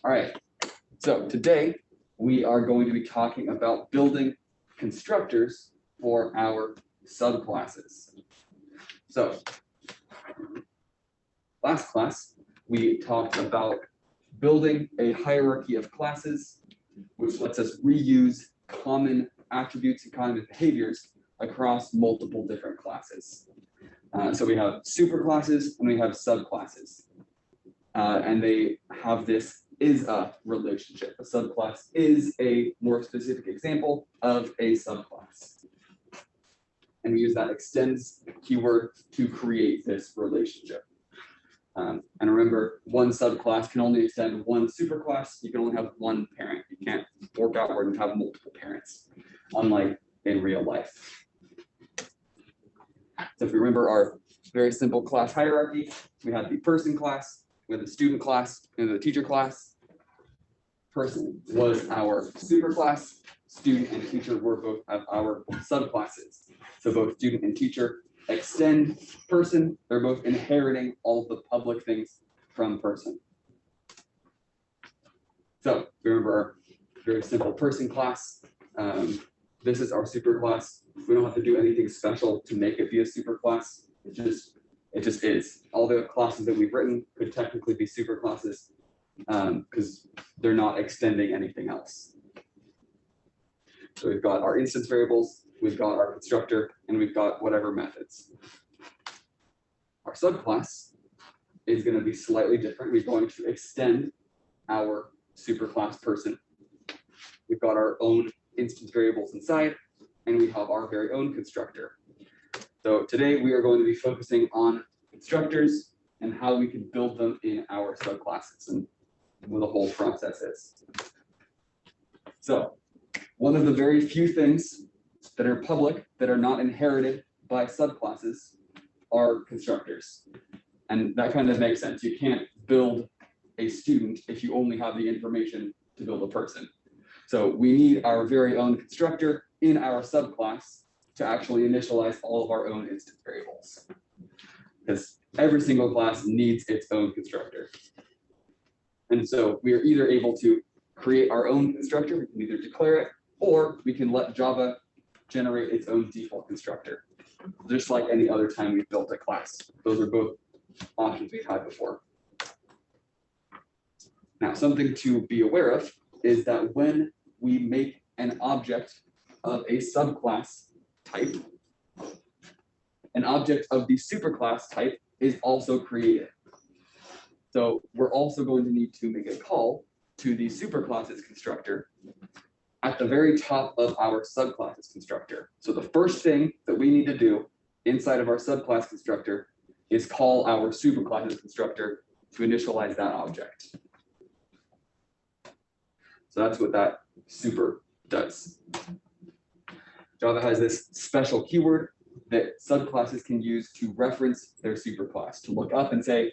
All right, so today we are going to be talking about building constructors for our subclasses. So last class, we talked about building a hierarchy of classes, which lets us reuse common attributes and common behaviors across multiple different classes. So we have superclasses and we have subclasses. And they have this is a relationship. A subclass is a more specific example of a subclass. And we use that extends keyword to create this relationship. And remember, one subclass can only extend one superclass. You can only have one parent. You can't work outward and have multiple parents, unlike in real life. So if we remember our very simple class hierarchy, we had the person class, we had the student class, and the teacher class. Person was our superclass. Student and teacher were both of our subclasses. So both student and teacher extend person. They're both inheriting all the public things from person. So remember our very simple person class. This is our superclass. We don't have to do anything special to make it be a superclass. It just is. All the classes that we've written could technically be superclasses because they're not extending anything else. So we've got our instance variables, we've got our constructor, and we've got whatever methods. Our subclass is going to be slightly different. We're going to extend our superclass person. We've got our own instance variables inside, and we have our very own constructor. So today we are going to be focusing on constructors and how we can build them in our subclasses and what the whole process is. So one of the very few things that are public that are not inherited by subclasses are constructors. And that kind of makes sense. You can't build a student if you only have the information to build a person. So we need our very own constructor in our subclass to actually initialize all of our own instance variables. Because every single class needs its own constructor. And so we are either able to create our own constructor, we can either declare it, or we can let Java generate its own default constructor, just like any other time we've built a class. Those are both options we've had before. Now, something to be aware of is that when we make an object of a subclass type, an object of the superclass type is also created. So we're also going to need to make a call to the superclasses constructor at the very top of our subclasses constructor. So the first thing that we need to do inside of our subclass constructor is call our superclasses constructor to initialize that object. So that's what that super does. Java has this special keyword that subclasses can use to reference their superclass, to look up and say,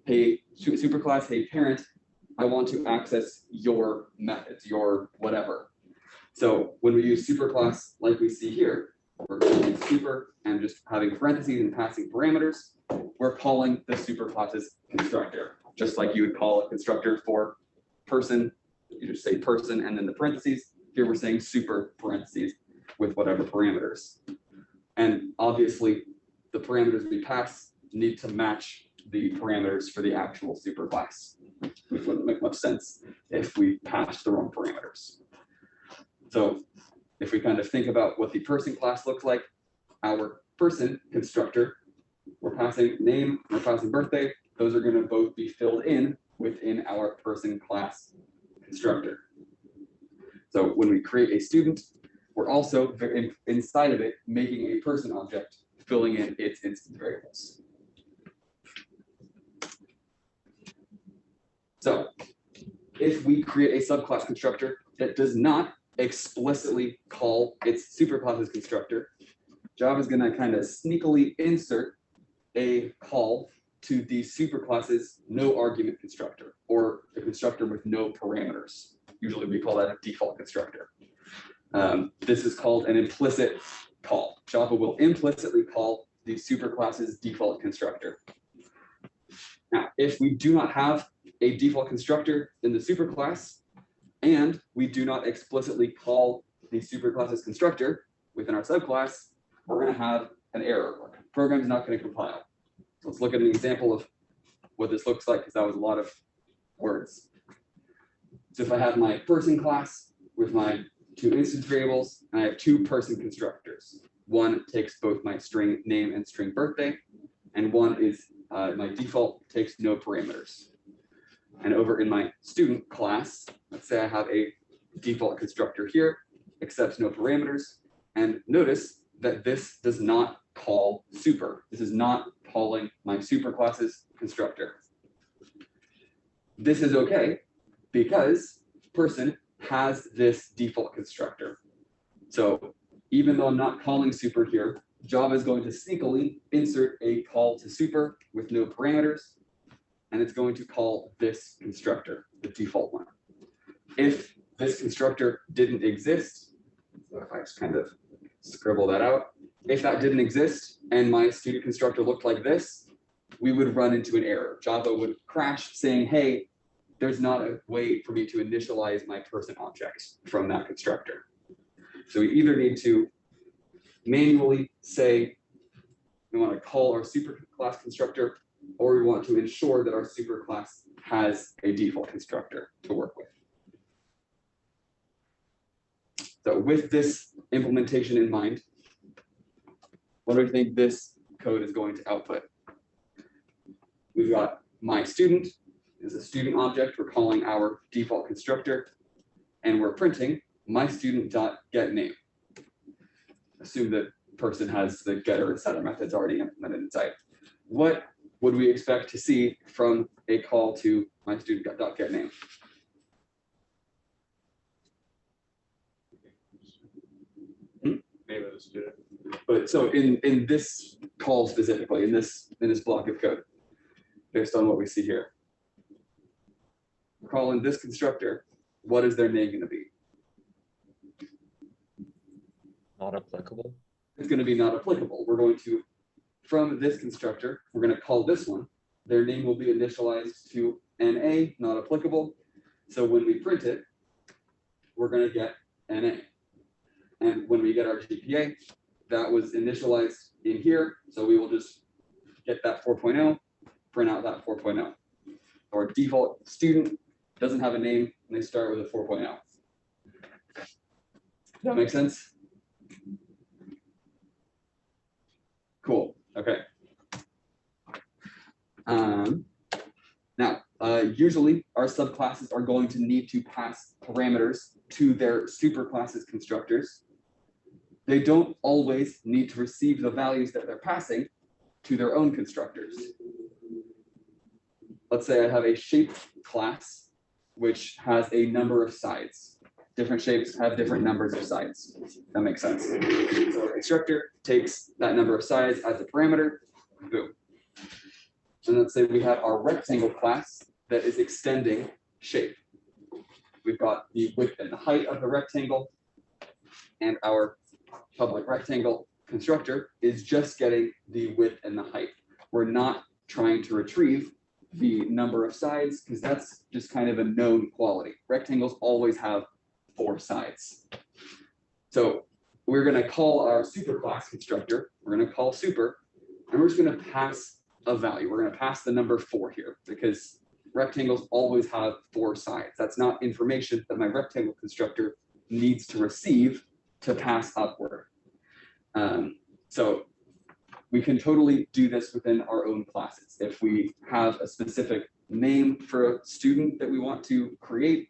hey, superclass, hey, parent, I want to access your methods, your whatever. So when we use superclass, like we see here, we're calling super and just having parentheses and passing parameters, we're calling the superclasses constructor, just like you would call a constructor for person. You just say person and then the parentheses. Here we're saying super parentheses with whatever parameters. And obviously, the parameters we pass need to match the parameters for the actual superclass, which wouldn't make much sense if we passed the wrong parameters. So if we kind of think about what the person class looks like, our person constructor, we're passing name, we're passing birthday. Those are going to both be filled in within our person class constructor. So when we create a student, we're also inside of it making a person object, filling in its instance variables. So if we create a subclass constructor that does not explicitly call its superclasses constructor, Java is going to kind of sneakily insert a call to the superclasses no argument constructor, or the constructor with no parameters. Usually we call that a default constructor. This is called an implicit call. Java will implicitly call the superclasses default constructor. Now, if we do not have a default constructor in the superclass, and we do not explicitly call the superclass's constructor within our subclass, we're going to have an error. Our program's not going to compile. So let's look at an example of what this looks like, because that was a lot of words. So if I have my person class with my two instance variables, and I have two person constructors. One takes both my string name and string birthday, and one is my default takes no parameters. And over in my student class, let's say I have a default constructor here, accepts no parameters, and notice that this does not call super. This is not calling my superclass's constructor. This is okay because person has this default constructor. So even though I'm not calling super here, Java is going to sneakily insert a call to super with no parameters, and it's going to call this constructor, the default one. If this constructor didn't exist, so if I just kind of scribble that out, if that didn't exist and my student constructor looked like this, we would run into an error. Java would crash saying, hey, there's not a way for me to initialize my person object from that constructor. So we either need to manually say we want to call our superclass constructor, or we want to ensure that our superclass has a default constructor to work with. So with this implementation in mind, what do we think this code is going to output? We've got my student is a student object. We're calling our default constructor, and we're printing my student.getName. Assume that person has the getter and setter methods already implemented inside. What would we expect to see from a call to my student.getName? Name of the student. But so in this call specifically, in this block of code, based on what we see here, calling this constructor, what is their name going to be? Not applicable. It's going to be not applicable. We're going to, from this constructor, we're going to call this one. Their name will be initialized to NA, not applicable. So when we print it, we're going to get NA. And when we get our GPA, that was initialized in here. So we will just get that 4.0, print out that 4.0. Our default student doesn't have a name, and they start with a 4.0. Does that make sense? Cool. Okay. Now, usually our subclasses are going to need to pass parameters to their superclasses constructors. They don't always need to receive the values that they're passing to their own constructors. Let's say I have a shape class, which has a number of sides. Different shapes have different numbers of sides. That makes sense. So a constructor takes that number of sides as a parameter, boom. And let's say we have our rectangle class that is extending shape. We've got the width and the height of the rectangle, and our public rectangle constructor is just getting the width and the height. We're not trying to retrieve the number of sides because that's just kind of a known quality. Rectangles always have 4 sides. So we're going to call our superclass constructor. We're going to call super, and we're just going to pass a value. We're going to pass the number 4 here because rectangles always have 4 sides. That's not information that my rectangle constructor needs to receive to pass upward. So we can totally do this within our own classes. If we have a specific name for a student that we want to create,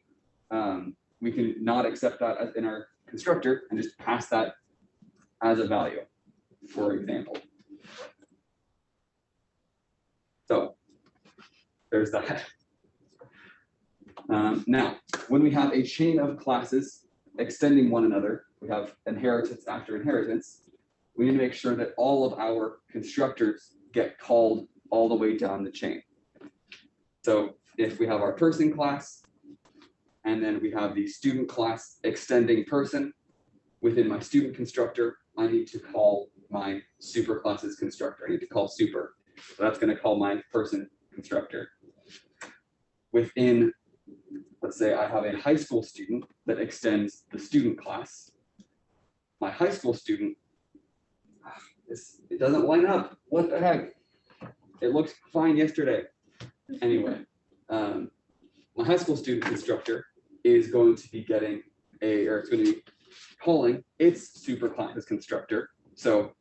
we can not accept that as in our constructor and just pass that as a value, for example. So there's that. Now, when we have a chain of classes extending one another, we have inheritance after inheritance, we need to make sure that all of our constructors get called all the way down the chain. So if we have our person class, and then we have the student class extending person, within my student constructor, I need to call my superclasses constructor. I need to call super. So that's going to call my person constructor. within, let's say I have a high school student that extends the student class. My high school student, it doesn't line up. What the heck? It looked fine yesterday. Anyway, my high school student constructor is going to be getting it's going to be calling its superclasses constructor. So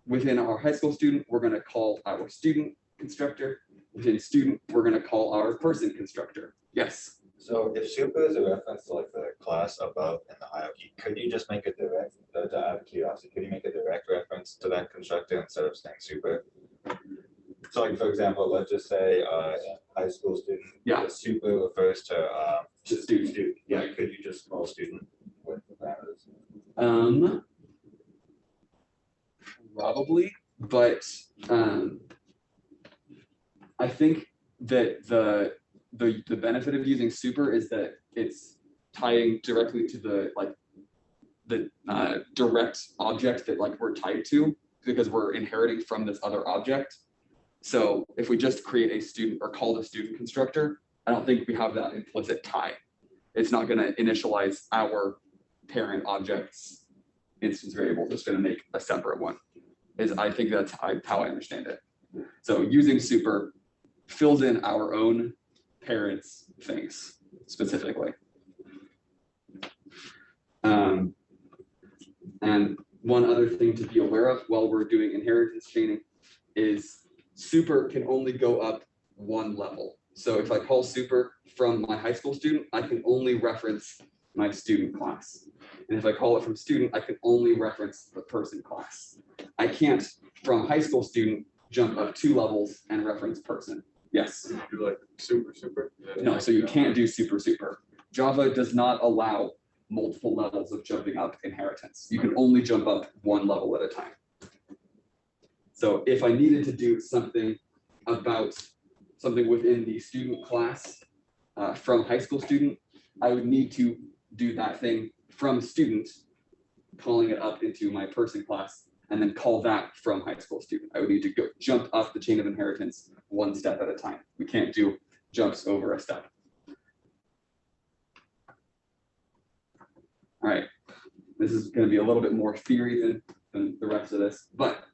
within our high school student, we're going to call our student constructor. Within student, we're going to call our person constructor. Yes. So if super is a reference to like the class above in the hierarchy, could you just make a direct, out of curiosity, could you make a direct reference to that constructor instead of saying super? So like, for example, let's just say high school student, Yeah. the super refers to Student. Yeah, could you just call student with the parameters? Probably, but I think that the benefit of using super is that it's tying directly to the direct object that like we're tied to, because we're inheriting from this other object. So if we just create a student or call the student constructor, I don't think we have that implicit tie. It's not going to initialize our parent object's instance variable. It's going to make a separate one. I think that's how I understand it. So using super fills in our own parents' things specifically. And one other thing to be aware of while we're doing inheritance chaining is super can only go up one level. So if I call super from my high school student, I can only reference my student class. And if I call it from student, I can only reference the person class. I can't, from high school student, jump up 2 levels and reference person. Yes? Do like super? No, so you can't do super. Java does not allow multiple levels of jumping up inheritance. You can only jump up 1 level at a time. So if I needed to do something about something within the student class from high school student, I would need to do that thing from student, calling it up into my person class, and then call that from high school student. I would need to go jump up the chain of inheritance 1 step at a time. We can't do jumps over a step. All right, this is going to be a little bit more theory than the rest of this, but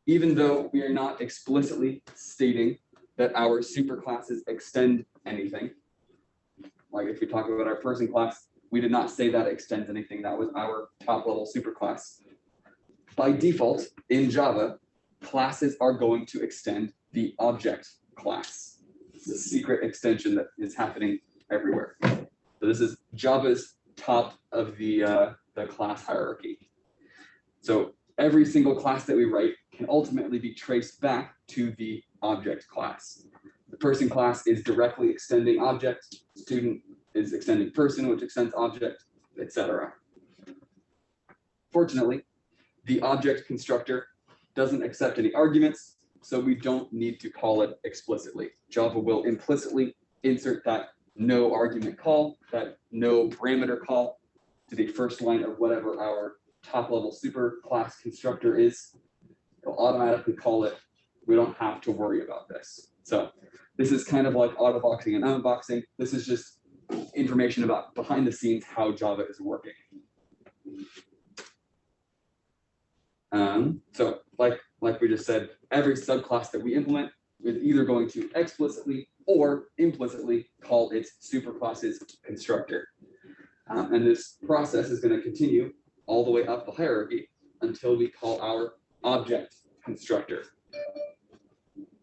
even though we are not explicitly stating that our superclasses extend anything, like if we talk about our person class, we did not say that extends anything. That was our top level superclass. By default, in Java, classes are going to extend the object class. It's a secret extension that is happening everywhere. So this is Java's top of the class hierarchy. So every single class that we write can ultimately be traced back to the object class. The person class is directly extending object, student is extending person, which extends object, etc. Fortunately, the object constructor doesn't accept any arguments, so we don't need to call it explicitly. Java will implicitly insert that no argument call, that no parameter call to the first line of whatever our top level super class constructor is. It'll automatically call it. We don't have to worry about this. So this is kind of like autoboxing and unboxing. This is just information about behind the scenes how Java is working. So like we just said, every subclass that we implement is either going to explicitly or implicitly call its superclasses constructor. And this process is going to continue all the way up the hierarchy until we call our object constructor.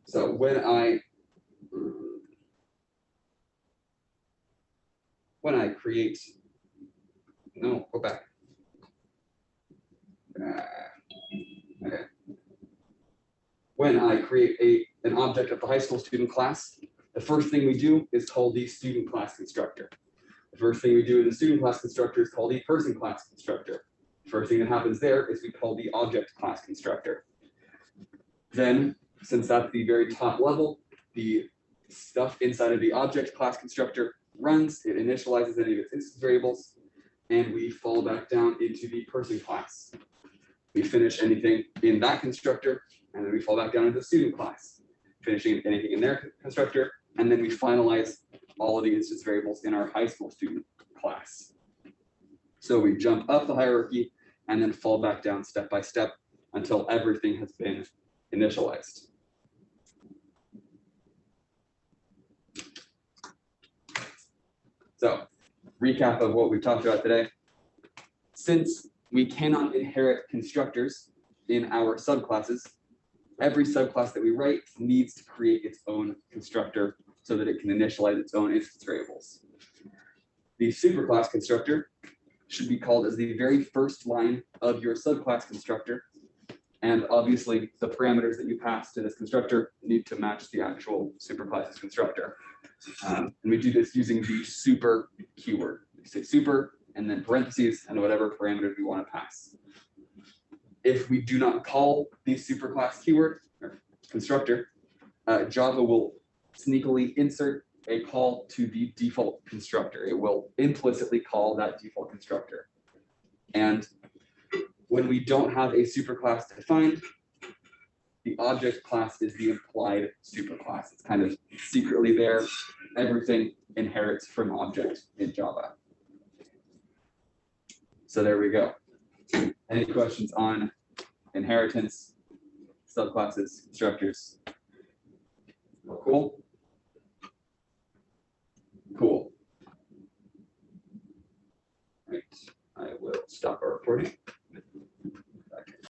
So when I create, no, go back. Okay. When I create an object of the high school student class, the first thing we do is call the student class constructor. The first thing we do in the student class constructor is call the person class constructor. The first thing that happens there is we call the object class constructor. Then, since that's the very top level, the stuff inside of the object class constructor runs, it initializes any of its instance variables, and we fall back down into the person class. We finish anything in that constructor, and then we fall back down into the student class, finishing anything in their constructor, And then we finalize all of the instance variables in our high school student class. So we jump up the hierarchy and then fall back down step by step until everything has been initialized. So recap of what we've talked about today. Since we cannot inherit constructors in our subclasses, every subclass that we write needs to create its own constructor so that it can initialize its own instance variables. The superclass constructor should be called as the very first line of your subclass constructor. And obviously, the parameters that you pass to this constructor need to match the actual superclass's constructor. And we do this using the super keyword. We say super and then parentheses and whatever parameters we want to pass. If we do not call the superclass keyword or constructor, Java will sneakily insert a call to the default constructor. It will implicitly call that default constructor. And when we don't have a superclass defined, the object class is the implied superclass. It's kind of secretly there. Everything inherits from object in Java. So there we go. Any questions on inheritance, subclasses, constructors? Cool. Cool. Right. I will stop our recording.